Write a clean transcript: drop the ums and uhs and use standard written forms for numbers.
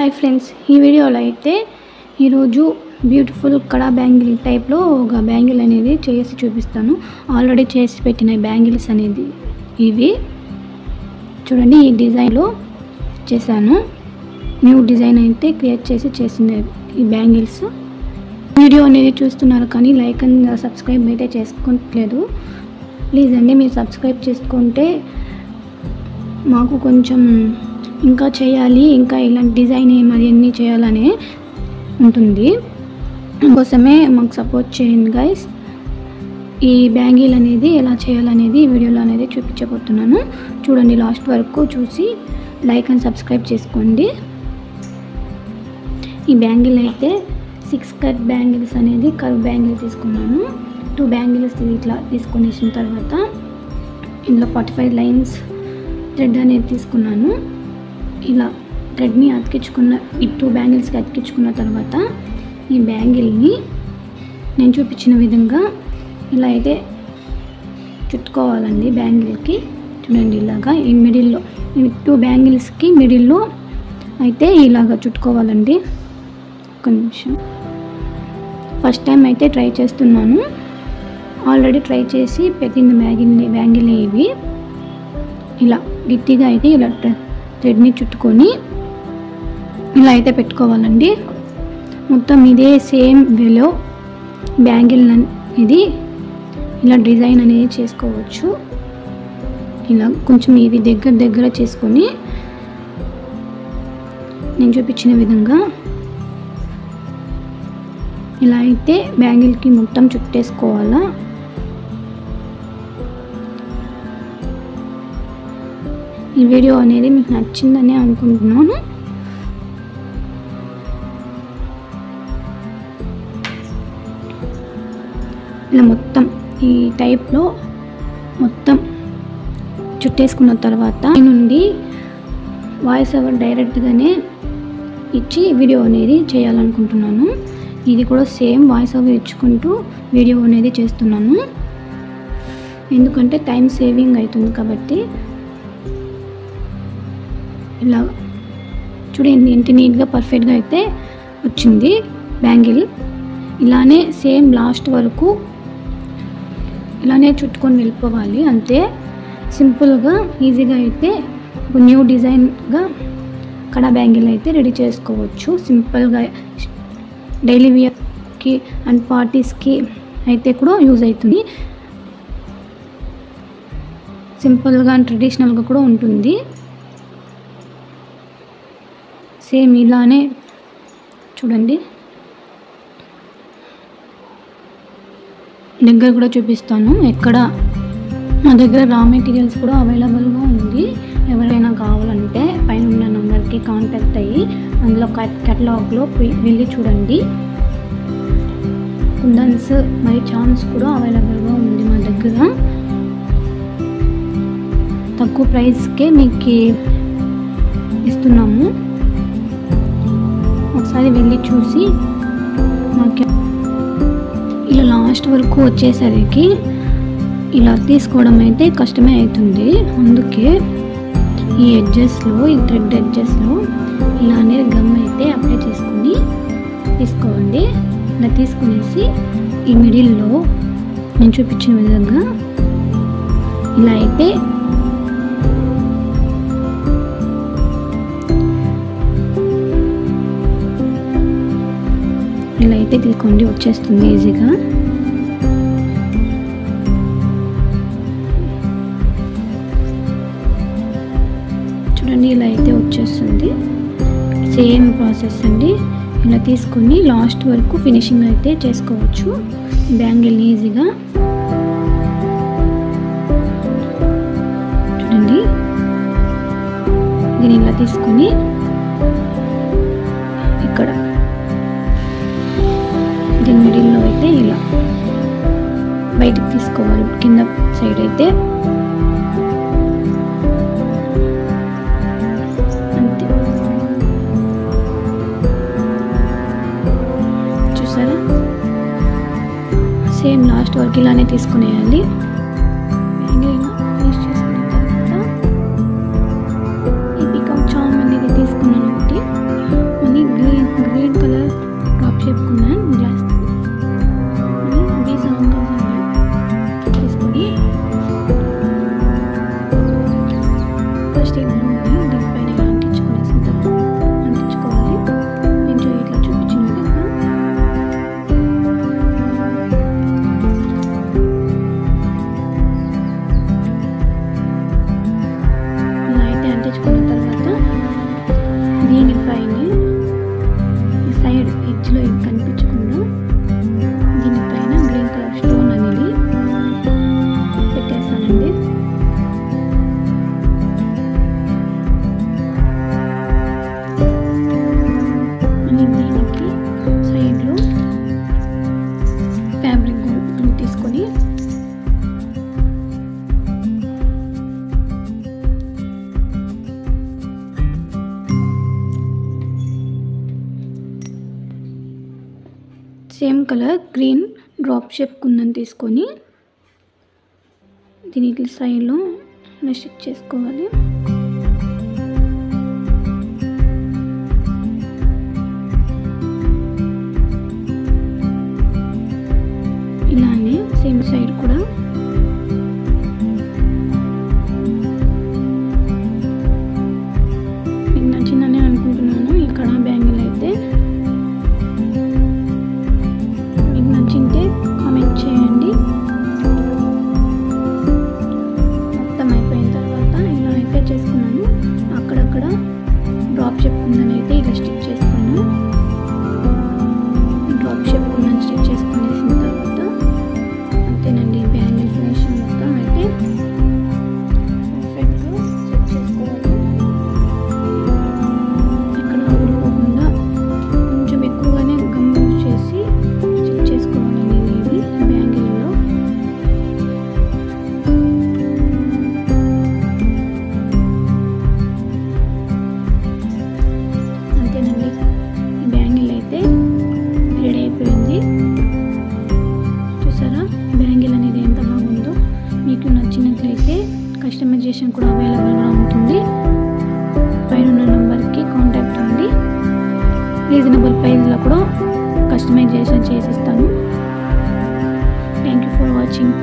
Hi friends, ఈ వీడియోలో అయితే ఈరోజు బ్యూటిఫుల్ కడా బ్యాంగిల్ టైప్లో ఒక బ్యాంగిల్ అనేది చేసి చూపిస్తాను. ఆల్రెడీ చేసి పెట్టిన బ్యాంగిల్స్ అనేది ఇవి చూడండి. ఈ డిజైన్లో చేశాను. న్యూ డిజైన్ అయితే క్రియేట్ చేసిన ఈ బ్యాంగిల్స్. వీడియో అనేది చూస్తున్నారు కానీ లైక్ అండ్ సబ్స్క్రైబ్ అయితే చేసుకోవట్లేదు. ప్లీజ్ అండి, మీరు సబ్స్క్రైబ్ చేసుకుంటే మాకు కొంచెం ఇంకా చేయాలి, ఇంకా ఇలాంటి డిజైన్ మరిన్ని చేయాలని ఉంటుంది. అందుకోసమే మాకు సపోర్ట్ చేయండి గైస్. ఈ బ్యాంగిల్ అనేది ఎలా చేయాలనేది ఈ వీడియోలో అనేది చూపించబోతున్నాను. చూడండి, లాస్ట్ వరకు చూసి లైక్ అండ్ సబ్స్క్రైబ్ చేసుకోండి. ఈ బ్యాంగిల్ అయితే 6 కట్ బ్యాంగిల్స్ అనేది కర్వ్ బ్యాంగిల్ తీసుకున్నాను. 2 బ్యాంగిల్స్ ఇట్లా తీసుకునేసిన తర్వాత ఇందులో 45 లైన్స్ థ్రెడ్ అనేది తీసుకున్నాను. ఇలా థ్రెడ్ని అతికించుకున్న ఈ 2 బ్యాంగిల్స్కి అతికించుకున్న తర్వాత ఈ బ్యాంగిల్ని నేను చూపించిన విధంగా ఇలా అయితే చుట్టుకోవాలండి. బ్యాంగిల్కి చూడండి, ఇలాగా ఈ మిడిల్లో ఈ 2 బ్యాంగిల్స్కి మిడిల్లో అయితే ఇలాగా చుట్టుకోవాలండి. ఒక నిమిషం, ఫస్ట్ టైం అయితే ట్రై చేస్తున్నాను. ఆల్రెడీ ట్రై చేసి పెట్టిన బ్యాంగిల్ ఇవి. ఇలా గట్టిగా అయితే ఇలా థ్రెడ్ని చుట్టుకొని ఇలా అయితే పెట్టుకోవాలండి. మొత్తం ఇదే సేమ్ వేలో బ్యాంగిల్ ఇది ఇలా డిజైన్ అనేది చేసుకోవచ్చు. ఇలా కొంచెం ఇవి దగ్గర చేసుకొని నేను చూపించిన విధంగా ఇలా అయితే బ్యాంగిల్కి మొత్తం చుట్టేసుకోవాలా. ఈ వీడియో అనేది మీకు నచ్చిందని అనుకుంటున్నాను. ఇలా మొత్తం ఈ టైప్లో మొత్తం చుట్టేసుకున్న తర్వాత నుండి వాయిస్ ఓవర్ డైరెక్ట్గానే ఇచ్చి వీడియో అనేది చేయాలనుకుంటున్నాను. ఇది కూడా సేమ్ వాయిస్ ఓవర్ ఇచ్చుకుంటూ వీడియో అనేది చేస్తున్నాను. ఎందుకంటే టైం సేవింగ్ అవుతుంది కాబట్టి. ఇలా చూడండి, ఎంత నీట్గా పర్ఫెక్ట్గా అయితే వచ్చింది బ్యాంగిల్. ఇలానే సేమ్ లాస్ట్ వరకు ఇలానే చుట్టుకొని వెళ్ళిపోవాలి. అంతే సింపుల్గా ఈజీగా అయితే న్యూ డిజైన్గా కడా బ్యాంగిల్ అయితే రెడీ చేసుకోవచ్చు. సింపుల్గా డైలీ వేర్కి అండ్ పార్టీస్కి అయితే కూడా యూజ్ అవుతుంది. సింపుల్గా అండ్ ట్రెడిషనల్గా కూడా ఉంటుంది. సేమ్ ఇలానే చూడండి, దగ్గర కూడా చూపిస్తాను. ఎక్కడ మా దగ్గర రా మెటీరియల్స్ కూడా అవైలబుల్గా ఉంది. ఎవరైనా కావాలంటే పైన ఉన్న నెంబర్కి కాంటాక్ట్ అయ్యి అందులో కేటలాగ్లో వెళ్ళి చూడండి. కుందన్స్ మరి చాన్స్ కూడా అవైలబుల్గా ఉంది మా దగ్గర. తక్కువ ప్రైస్కే మీకు ఇస్తున్నాము. ఒకసారి వెళ్ళి చూసి మాకు ఇలా లాస్ట్ వరకు వచ్చేసరికి ఇలా తీసుకోవడం అయితే కష్టమే అవుతుంది. అందుకే ఈ ఎడ్జెస్లో, ఈ థ్రెడ్ ఎడ్జెస్లో ఇలానే గమ్ అయితే అప్లై చేసుకుని తీసుకోండి. ఇలా తీసుకునేసి ఈ మిడిల్లో నేను చూపించిన విధంగా ఇలా అయితే ఇలా అయితే తీసుకోండి, వచ్చేస్తుంది ఈజీగా. చూడండి, ఇలా అయితే వచ్చేస్తుంది. సేమ్ ప్రాసెస్ అండి. ఇలా తీసుకొని లాస్ట్ వరకు ఫినిషింగ్ అయితే చేసుకోవచ్చు బ్యాంగిల్ ఈజీగా. చూడండి, దీన్ని ఇలా తీసుకొని ఇక్కడ దీని మిడిల్లో అయితే ఇలా బయటికి తీసుకోవాలి. కింద సైడ్ అయితే అంతే. చూసారా, సేమ్ లాస్ట్ వరకు ఇలానే తీసుకునేయాలి. ఫినిష్ చేసుకున్న తర్వాత ఈ పికప్ చామ్ అనేది తీసుకున్నాను ఒకటి. పైన ఈ సైడ్ ఎడ్జ్లో ఇది కనిపించకుండా దీనిపైన గ్రీన్ కలర్ స్టోన్ అనేది పెట్టేస్తానండి. అని దీనికి సైడ్లో ఫ్యాబ్రిక్ గ్లూ తీసుకొని same colour green drop shape కుందని తీసుకొని దీనికి సైడ్లో స్టిచ్ చేసుకోవాలి. ఇలానే సేమ్ సైడ్ కూడా మీకు నచ్చిందని అనుకుంటున్నాను. ఇక్కడ బ్యాంగిల్ అయితే నచ్చింటే కామెంట్ చేయండి. మొత్తం అయిపోయిన తర్వాత ఇలా అయితే చేసుకున్నాను. అక్కడక్కడ డ్రాప్ షేప్ ఉందని అయితే ఇలా స్టిచ్ చేసుకున్నాను. డ్రాప్ షేప్ ఉందని స్టిచ్ చేసుకునేసిన తర్వాత అంతేనండి, బ్యాంగిల్ ఫినిషింగ్ మొత్తం అయితే పర్ఫెక్ట్గా సెట్ చేసుకోవాలి. ఇక్కడ ఊరుకోకుండా కొంచెం ఎక్కువగానే గమ్ యూజ్ చేసి చేసుకోవాలండి ఇది బ్యాంగిల్లో. అంతేనండి, ఈ బ్యాంగిల్ అయితే రెడీ అయిపోయింది. చూసారా బ్యాంగిల్ అనేది ఎంత బాగుందో. మీకు నచ్చినట్లయితే కస్టమైజేషన్ కూడా అవైలబుల్గా ఉంటుంది. పైన నెంబర్కి కాంటాక్ట్ అవ్వండి. రీజనబుల్ ప్రైస్లో కూడా కస్టమైజేషన్ చేసిస్తాను. Thank you for watching.